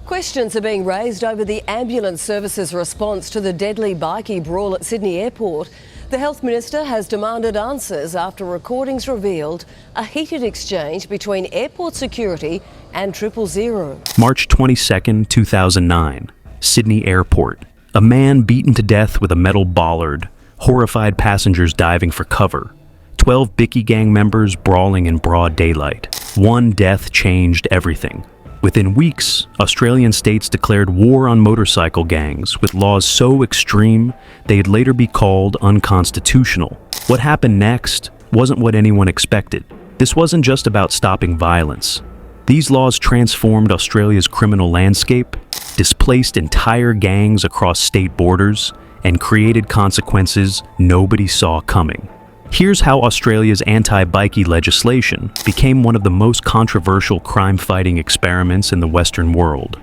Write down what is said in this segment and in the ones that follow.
Questions are being raised over the ambulance service's response to the deadly bikie brawl at Sydney Airport. The Health Minister has demanded answers after recordings revealed a heated exchange between airport security and 000. March 22, 2009, Sydney Airport. A man beaten to death with a metal bollard, horrified passengers diving for cover. 12 Bikie gang members brawling in broad daylight. One death changed everything. Within weeks, Australian states declared war on motorcycle gangs with laws so extreme they'd later be called unconstitutional. What happened next wasn't what anyone expected. This wasn't just about stopping violence. These laws transformed Australia's criminal landscape, displaced entire gangs across state borders, and created consequences nobody saw coming. Here's how Australia's anti-bikey legislation became one of the most controversial crime-fighting experiments in the Western world.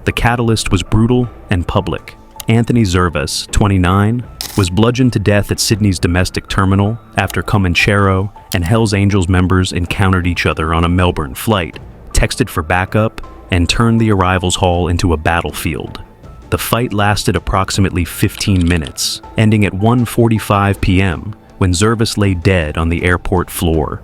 The catalyst was brutal and public. Anthony Zervas, 29, was bludgeoned to death at Sydney's domestic terminal after Comanchero and Hells Angels members encountered each other on a Melbourne flight, texted for backup, and turned the arrivals hall into a battlefield. The fight lasted approximately 15 minutes, ending at 1:45 p.m., when Zervas lay dead on the airport floor.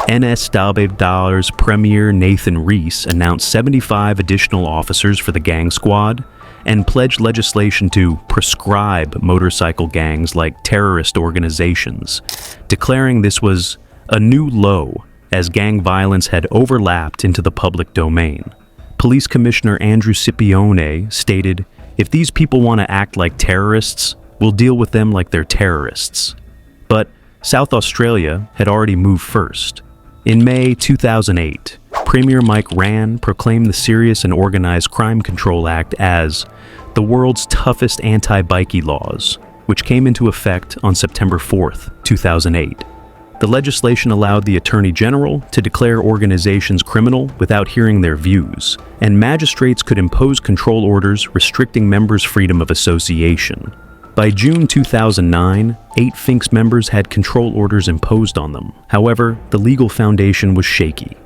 NSW's Premier Nathan Rees announced 75 additional officers for the gang squad and pledged legislation to prescribe motorcycle gangs like terrorist organizations, declaring this was a new low as gang violence had overlapped into the public domain. Police Commissioner Andrew Scipione stated, "If these people want to act like terrorists, we'll deal with them like they're terrorists." But South Australia had already moved first. In May 2008, Premier Mike Rann proclaimed the Serious and Organised Crime Control Act as the world's toughest anti-bikey laws, which came into effect on September 4, 2008. The legislation allowed the Attorney General to declare organizations criminal without hearing their views, and magistrates could impose control orders restricting members' freedom of association. By June 2009, 8 Finks members had control orders imposed on them. However, the legal foundation was shaky.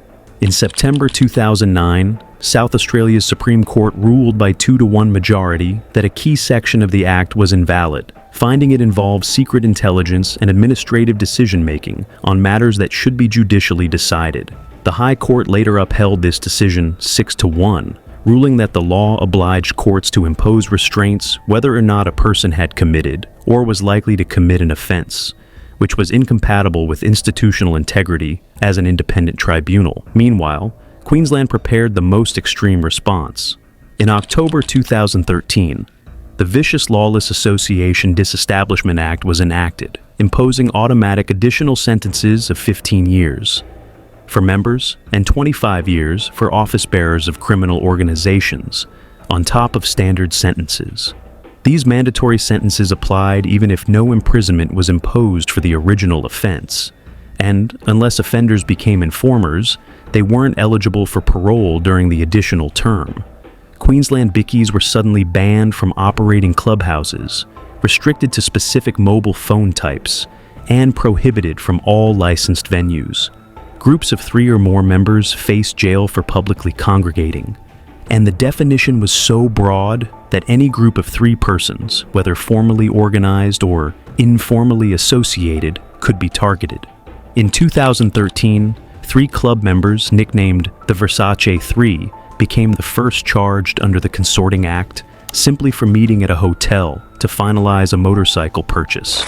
In September 2009, South Australia's Supreme Court ruled by 2-to-1 majority that a key section of the Act was invalid, finding it involved secret intelligence and administrative decision-making on matters that should be judicially decided. The High Court later upheld this decision 6-to-1, ruling that the law obliged courts to impose restraints whether or not a person had committed or was likely to commit an offense, which was incompatible with institutional integrity as an independent tribunal. Meanwhile, Queensland prepared the most extreme response. In October 2013, the Vicious Lawless Association Disestablishment Act was enacted, imposing automatic additional sentences of 15 years for members and 25 years for office bearers of criminal organizations, on top of standard sentences. These mandatory sentences applied even if no imprisonment was imposed for the original offense, and unless offenders became informers, they weren't eligible for parole during the additional term. Queensland Bikies were suddenly banned from operating clubhouses, restricted to specific mobile phone types, and prohibited from all licensed venues. Groups of 3 or more members faced jail for publicly congregating, and the definition was so broad that any group of 3 persons, whether formally organized or informally associated, could be targeted. In 2013, 3 club members, nicknamed the Versace 3, became the first charged under the Consorting Act simply for meeting at a hotel to finalize a motorcycle purchase.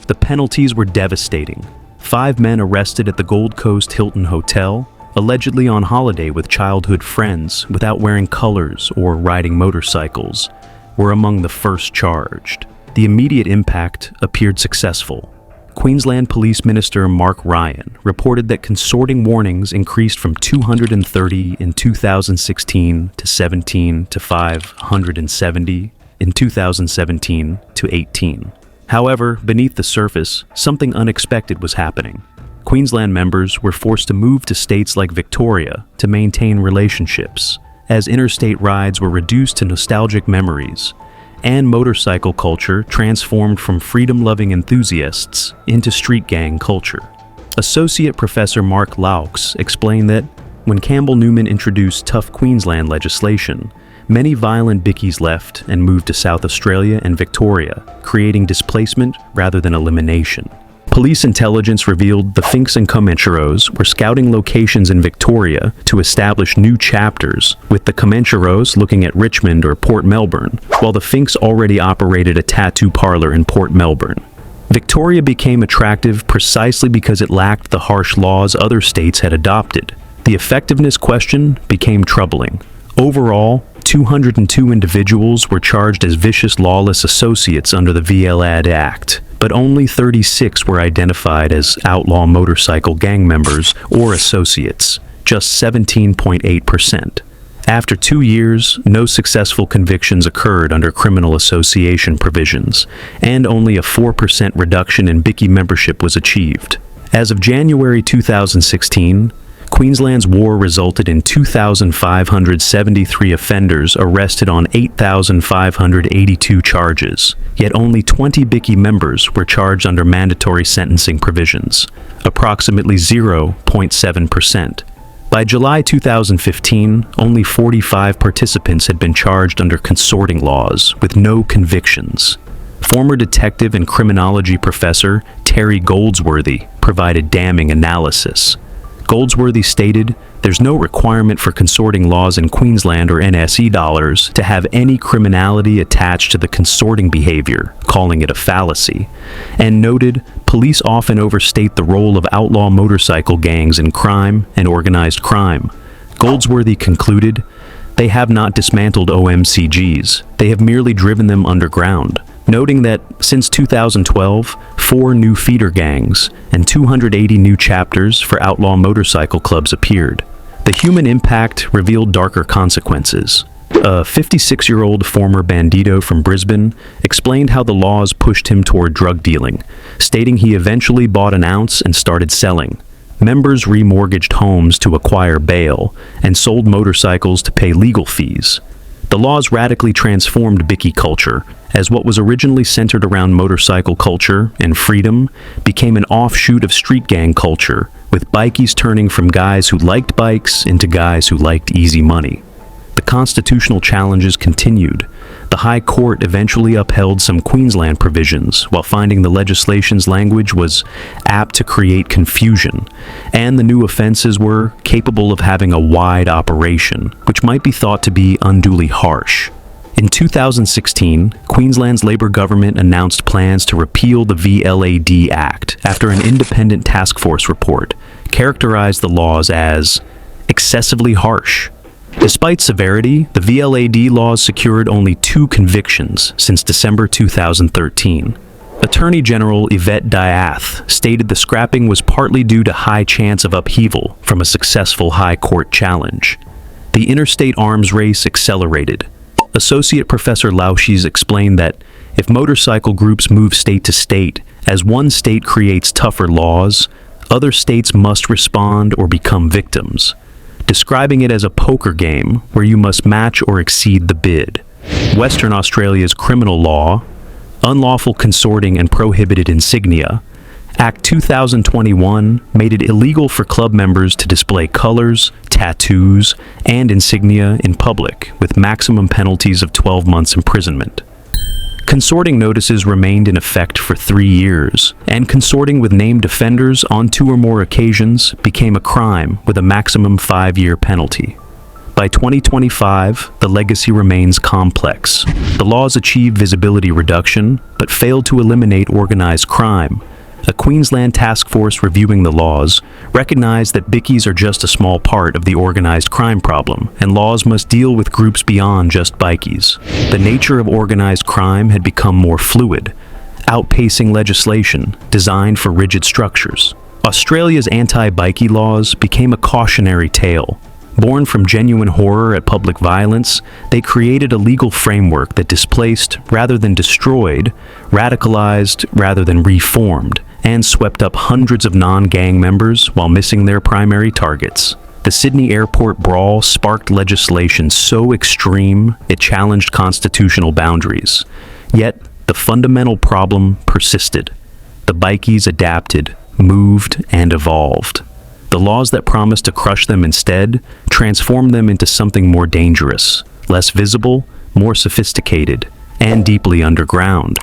The penalties were devastating. 5 men arrested at the Gold Coast Hilton Hotel, allegedly on holiday with childhood friends without wearing colors or riding motorcycles, were among the first charged. The immediate impact appeared successful. Queensland Police Minister Mark Ryan reported that consorting warnings increased from 230 in 2016 to 17 to 570 in 2017 to 18. However, beneath the surface, something unexpected was happening. Queensland members were forced to move to states like Victoria to maintain relationships, as interstate rides were reduced to nostalgic memories, and motorcycle culture transformed from freedom-loving enthusiasts into street gang culture. Associate Professor Mark Laux explained that when Campbell Newman introduced tough Queensland legislation, many violent Bikies left and moved to South Australia and Victoria, creating displacement rather than elimination. Police intelligence revealed the Finks and Comancheros were scouting locations in Victoria to establish new chapters, with the Comancheros looking at Richmond or Port Melbourne, while the Finks already operated a tattoo parlor in Port Melbourne. Victoria became attractive precisely because it lacked the harsh laws other states had adopted. The effectiveness question became troubling. Overall, 202 individuals were charged as vicious lawless associates under the VLAD Act, but only 36 were identified as outlaw motorcycle gang members or associates, just 17.8%. After 2 years, no successful convictions occurred under criminal association provisions, and only a 4% reduction in Bikie membership was achieved. As of January 2016, Queensland's war resulted in 2,573 offenders arrested on 8,582 charges, yet only 20 Bikie members were charged under mandatory sentencing provisions, approximately 0.7%. By July 2015, only 45 participants had been charged under consorting laws, with no convictions. Former detective and criminology professor Terry Goldsworthy provided damning analysis. Goldsworthy stated, "There's no requirement for consorting laws in Queensland or NSE dollars to have any criminality attached to the consorting behavior, calling it a fallacy," and noted, "Police often overstate the role of outlaw motorcycle gangs in crime and organized crime." Goldsworthy concluded, "They have not dismantled OMCGs, they have merely driven them underground," noting that since 2012, 4 new feeder gangs and 280 new chapters for outlaw motorcycle clubs appeared. The human impact revealed darker consequences. A 56-year-old former bandito from Brisbane explained how the laws pushed him toward drug dealing, stating he eventually bought an ounce and started selling. Members remortgaged homes to acquire bail and sold motorcycles to pay legal fees. The laws radically transformed Bikie culture, as what was originally centered around motorcycle culture and freedom became an offshoot of street gang culture, with bikies turning from guys who liked bikes into guys who liked easy money. The constitutional challenges continued. The High Court eventually upheld some Queensland provisions, while finding the legislation's language was apt to create confusion, and the new offenses were capable of having a wide operation, which might be thought to be unduly harsh. In 2016, Queensland's Labor government announced plans to repeal the VLAD Act after an independent task force report characterized the laws as excessively harsh. Despite severity, the VLAD laws secured only 2 convictions since December 2013. Attorney General Yvette Diath stated the scrapping was partly due to high chance of upheaval from a successful High Court challenge. The interstate arms race accelerated. Associate Professor Lausches explained that if motorcycle groups move state to state, as one state creates tougher laws, other states must respond or become victims, describing it as a poker game where you must match or exceed the bid. Western Australia's criminal law, unlawful consorting and prohibited insignia, Act 2021 made it illegal for club members to display colors, tattoos, and insignia in public, with maximum penalties of 12 months imprisonment. Consorting notices remained in effect for 3 years, and consorting with named offenders on 2 or more occasions became a crime with a maximum 5-year penalty. By 2025, the legacy remains complex. The laws achieve visibility reduction, but failed to eliminate organized crime. A Queensland task force reviewing the laws recognized that Bikies are just a small part of the organized crime problem, and laws must deal with groups beyond just bikies. The nature of organized crime had become more fluid, outpacing legislation designed for rigid structures. Australia's anti-bikey laws became a cautionary tale. Born from genuine horror at public violence, they created a legal framework that displaced rather than destroyed, radicalized rather than reformed, and swept up hundreds of non-gang members while missing their primary targets. The Sydney Airport brawl sparked legislation so extreme it challenged constitutional boundaries. Yet, the fundamental problem persisted. The bikies adapted, moved, and evolved. The laws that promised to crush them instead transformed them into something more dangerous, less visible, more sophisticated, and deeply underground.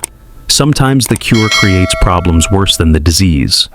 Sometimes the cure creates problems worse than the disease.